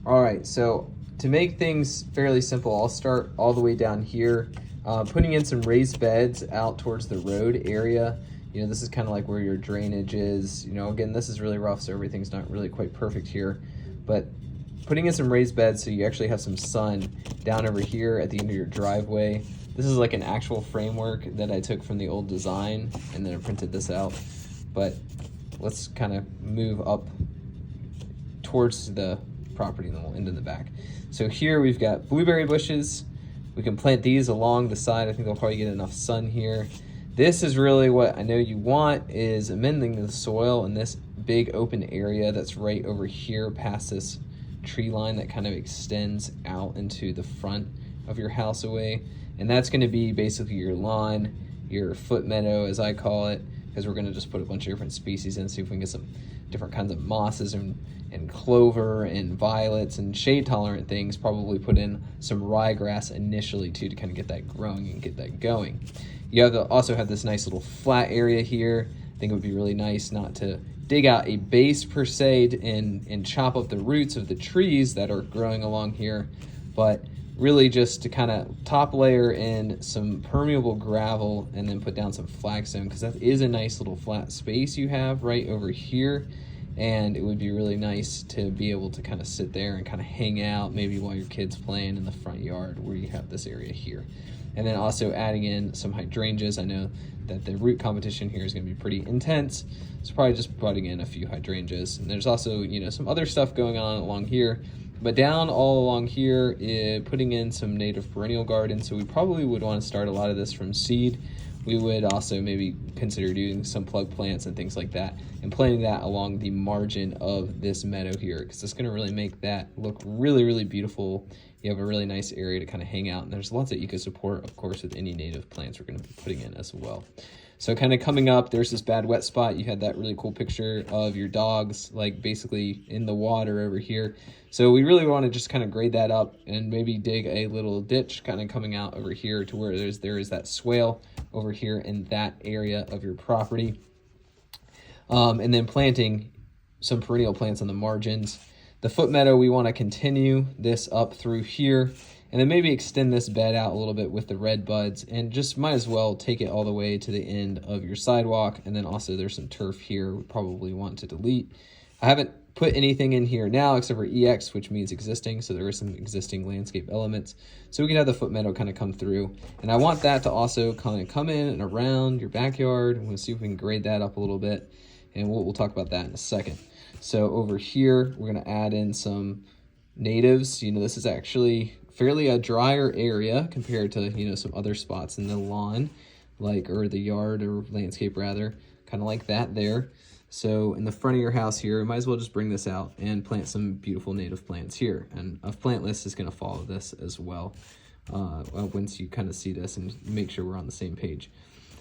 All right, so to make things fairly simple, I'll start all the way down here, putting in some raised beds out towards the road area. You know, this is kind of like where your drainage is. You know, again, this is really rough, so everything's not really quite perfect here. But putting in some raised beds so you actually have some sun down over here at the end of your driveway. This is like an actual framework that I took from the old design, and then I printed this out. But let's kind of move up towards the property, and then we'll end in the back. So here we've got blueberry bushes. We can plant these along the side. I think they'll probably get enough sun here. This is really what I know you want, is amending the soil in this big open area that's right over here past this tree line that kind of extends out into the front of your house away. And that's going to be basically your lawn, your foot meadow as I call it, because we're going to just put a bunch of different species in, see if we can get some different kinds of mosses and clover and violets and shade tolerant things. Probably put in some ryegrass initially too, to kind of get that growing and get that going. You have to also have this nice little flat area here. I think it would be really nice not to dig out a base per se and chop up the roots of the trees that are growing along here, but really just to kind of top layer in some permeable gravel and then put down some flagstone, because that is a nice little flat space you have right over here. And it would be really nice to be able to kind of sit there and kind of hang out, maybe while your kid's playing in the front yard where you have this area here. And then also adding in some hydrangeas. I know that the root competition here is going to be pretty intense, so probably just putting in a few hydrangeas. And there's also, you know, some other stuff going on along here. But down all along here, putting in some native perennial gardens. So we probably would want to start a lot of this from seed. We would also maybe consider doing some plug plants and things like that, and planting that along the margin of this meadow here, because it's going to really make that look really, really beautiful. You have a really nice area to kind of hang out, and there's lots that you can support, of course, with any native plants we're going to be putting in as well. So kind of coming up, there's this bad wet spot. You had that really cool picture of your dogs, like basically in the water over here. So we really want to just kind of grade that up and maybe dig a little ditch kind of coming out over here to where there is that swale over here in that area of your property. And then planting some perennial plants on the margins. The foot meadow, we want to continue this up through here, and then maybe extend this bed out a little bit with the red buds, and just might as well take it all the way to the end of your sidewalk. And then also there's some turf here we probably want to delete. I haven't put anything in here now except for EX, which means existing, so there are some existing landscape elements. So we can have the foot meadow kind of come through, and I want that to also kind of come in and around your backyard. I'm going to see if we can grade that up a little bit, and we'll talk about that in a second. So over here, we're going to add in some natives. You know, this is actually fairly a drier area compared to, you know, some other spots in the lawn, like, or the yard or landscape rather, kind of like that there. So in the front of your house here, you might as well just bring this out and plant some beautiful native plants here. And a plant list is going to follow this as well once you kind of see this and make sure we're on the same page.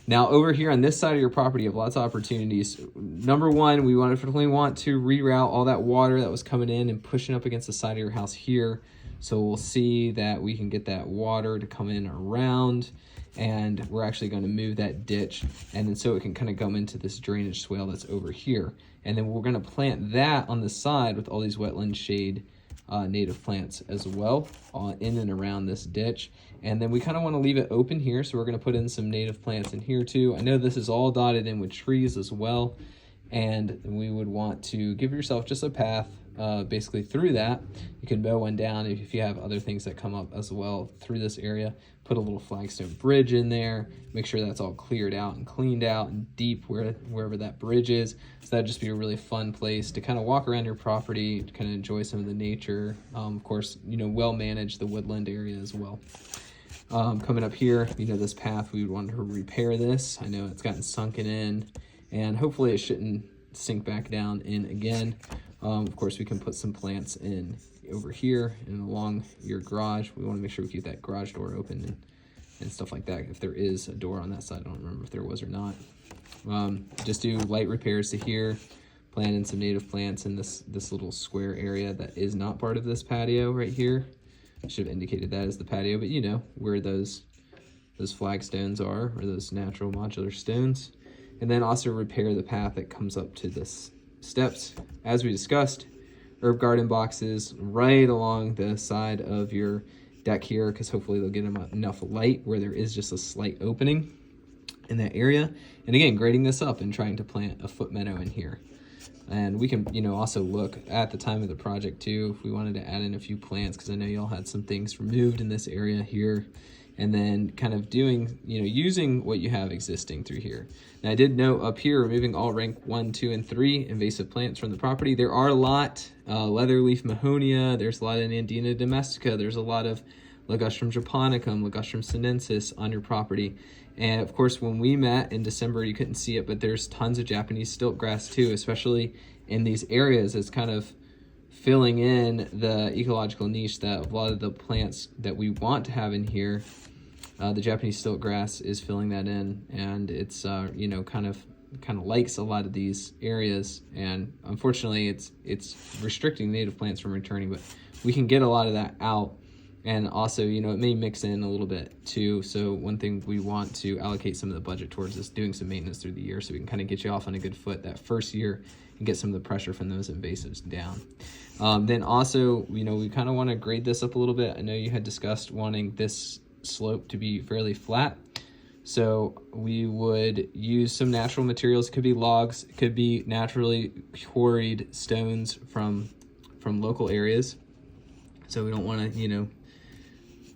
Now over here on this side of your property, you have lots of opportunities. Number one, we definitely want to reroute all that water that was coming in and pushing up against the side of your house here. So we'll see that we can get that water to come in around, and we're actually going to move that ditch, and then so it can kind of come into this drainage swale that's over here. And then we're going to plant that on the side with all these wetland shade native plants as well in and around this ditch. And then we kind of want to leave it open here, so we're going to put in some native plants in here too. I know this is all dotted in with trees as well, and we would want to give yourself just a path basically through that. You can mow one down if you have other things that come up as well through this area. Put a little flagstone bridge in there, make sure that's all cleared out and cleaned out and deep wherever that bridge is. So that'd just be a really fun place to kind of walk around your property, to kind of enjoy some of the nature. Of course, you know, well manage the woodland area as well. Coming up here, you know, this path, we would want to repair this. I know it's gotten sunken in, and hopefully it shouldn't sink back down in again. Of course, we can put some plants in over here and along your garage. We want to make sure we keep that garage door open and stuff like that. If there is a door on that side, I don't remember if there was or not. Just do light repairs to here, plant in some native plants in this little square area that is not part of this patio right here. I should have indicated that as the patio, but you know where those flagstones are, or those natural modular stones. And then also repair the path that comes up to this steps. As we discussed, herb garden boxes right along the side of your deck here, because hopefully they'll get enough light where there is just a slight opening in that area. And again, grading this up and trying to plant a foot meadow in here. And we can, also look at the time of the project too, if we wanted to add in a few plants, because I know y'all had some things removed in this area here. And then kind of doing, using what you have existing through here. Now I did note up here, removing all rank 1, 2, and 3 invasive plants from the property. There are a lot, leatherleaf mahonia, there's a lot of Nandina domestica, there's a lot of Ligustrum japonicum, Ligustrum sinensis on your property. And of course, when we met in December, you couldn't see it, but there's tons of Japanese stilt grass too, especially in these areas. It's kind of filling in the ecological niche that a lot of the plants that we want to have in here, the Japanese stilt grass is filling that in, and it's kind of likes a lot of these areas. And unfortunately, it's restricting native plants from returning, but we can get a lot of that out. And also, it may mix in a little bit too. So one thing we want to allocate some of the budget towards is doing some maintenance through the year, so we can kind of get you off on a good foot that first year and get some of the pressure from those invasives down. Then also, we kind of want to grade this up a little bit. I know you had discussed wanting this slope to be fairly flat. So we would use some natural materials. It could be logs, it could be naturally quarried stones from local areas. So we don't want to,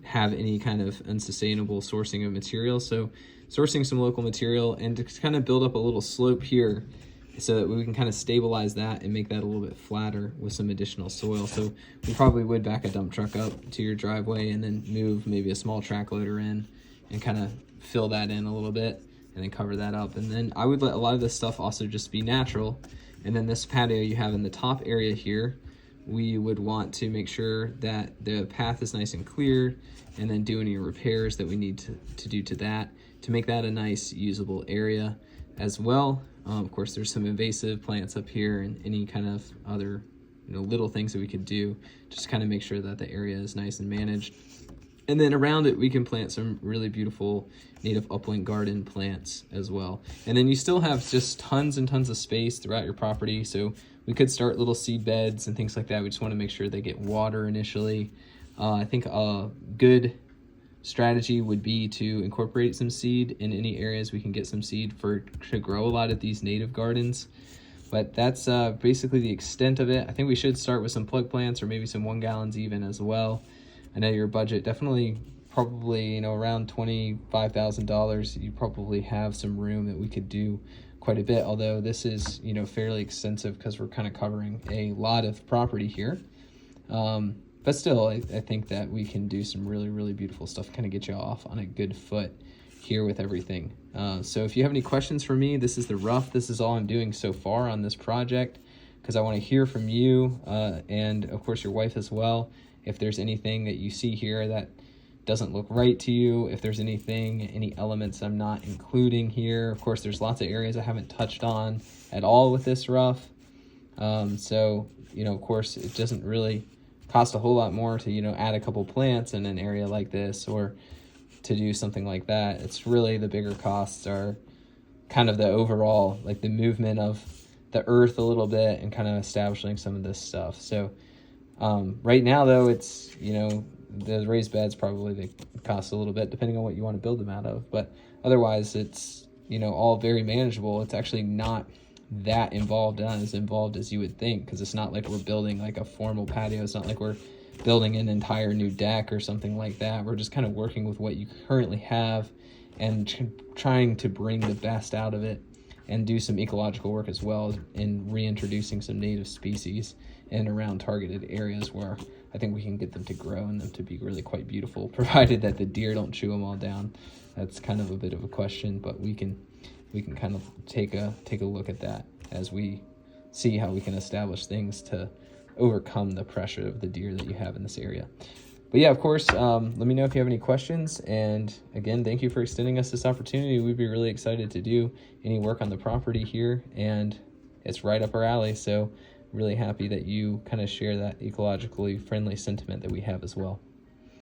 have any kind of unsustainable sourcing of material. So sourcing some local material and to kind of build up a little slope here so that we can kind of stabilize that and make that a little bit flatter with some additional soil. So we probably would back a dump truck up to your driveway and then move maybe a small track loader in and kind of fill that in a little bit and then cover that up. And then I would let a lot of this stuff also just be natural. And then this patio you have in the top area here, we would want to make sure that the path is nice and clear, and then do any repairs that we need to do to that to make that a nice usable area as well. Of course, there's some invasive plants up here and any kind of other little things that we could do just to kind of make sure that the area is nice and managed. And then around it, we can plant some really beautiful native upland garden plants as well. And then you still have just tons and tons of space throughout your property. So we could start little seed beds and things like that. We just want to make sure they get water initially. I think a good strategy would be to incorporate some seed in any areas we can get some seed to grow a lot of these native gardens. But that's basically the extent of it. I think we should start with some plug plants or maybe some 1 gallons even as well. I know your budget definitely probably around $25,000. You probably have some room that we could do quite a bit, although this is fairly extensive because we're kind of covering a lot of property here. But still, I think that we can do some really, really beautiful stuff, kind of get you off on a good foot here with everything. So if you have any questions for me, this is the rough. This is all I'm doing so far on this project because I want to hear from you and, of course, your wife as well. If there's anything that you see here that doesn't look right to you, if there's any elements I'm not including here. Of course, there's lots of areas I haven't touched on at all with this rough. So, of course, it doesn't really cost a whole lot more to, add a couple plants in an area like this or to do something like that. It's really the bigger costs are kind of the overall, like the movement of the earth a little bit and kind of establishing some of this stuff. So right now, though, it's, the raised beds probably they cost a little bit depending on what you want to build them out of. But otherwise, it's, all very manageable. It's actually not that involved, not as involved as you would think, because it's not like we're building like a formal patio. It's not like we're building an entire new deck or something like that. We're just kind of working with what you currently have and trying to bring the best out of it and do some ecological work as well in reintroducing some native species in around targeted areas where I think we can get them to grow and them to be really quite beautiful, provided that the deer don't chew them all down. That's kind of a bit of a question, but we can kind of take a look at that as we see how we can establish things to overcome the pressure of the deer that you have in this area. But yeah, of course, let me know if you have any questions. And again, thank you for extending us this opportunity. We'd be really excited to do any work on the property here, and it's right up our alley. So really happy that you kind of share that ecologically friendly sentiment that we have as well.